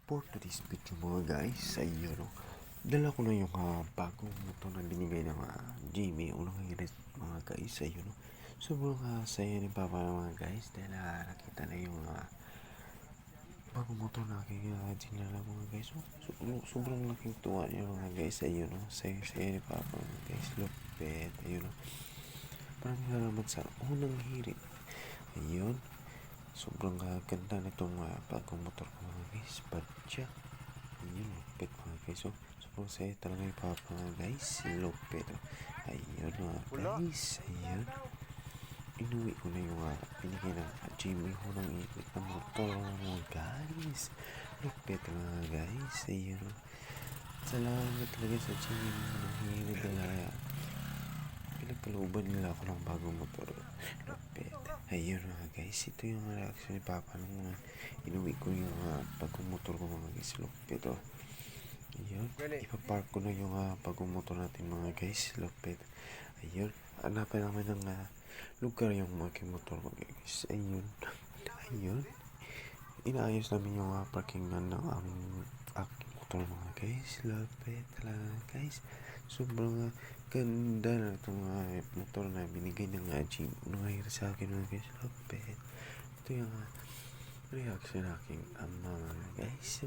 For today's video mga guys, ayun no. Dala ko na yung bagong motor na binigay ng Jimmy. Unang hirit mga guys, ayun no. Sobrang saya ni Papa mga guys dahil nakita na yung bagong motor na aking dinala mga guys. Sobrang laking tuwa niya mga guys, ayun no. Saya ni Papa mga guys, lupet, ayun no. Maraming salamat sa unang hirit. Ayun. Sobrang ganda nitong bagong motor ko mga guys. Badya. Ayun, lupit mga guys. So, sobrang saya talaga yung papa mga guys. Lupit. Ayun mga guys. Ayun. Inuwi ko na yung binigay ng Jimmy ko ng ipit ng motor mga guys. Lupit mga guys. Ayun. Salamat talaga sa Jimmy ng hilig dala. Pinagkalooban nila ako ng bagong motor. Lupit. Ayun mga guys. Ito yung reaction ni Papa nung inuwi ko yung bagong motor ko mga guys. Lupit oh. Ayun. Ipapark ko na yung bagong motor natin mga guys. Lupit. Ayun. Hanapin namin ng lugar yung aking motor mga guys. Ayun. Ayun. Inaayos namin yung parking ng aking motor mga guys. Lupit talaga guys. Sobrang ganda na itong motor na binigay ng Jim. Nangayari sa akin mga guys. Lupit. Ito yung reaction aking ama mga guys.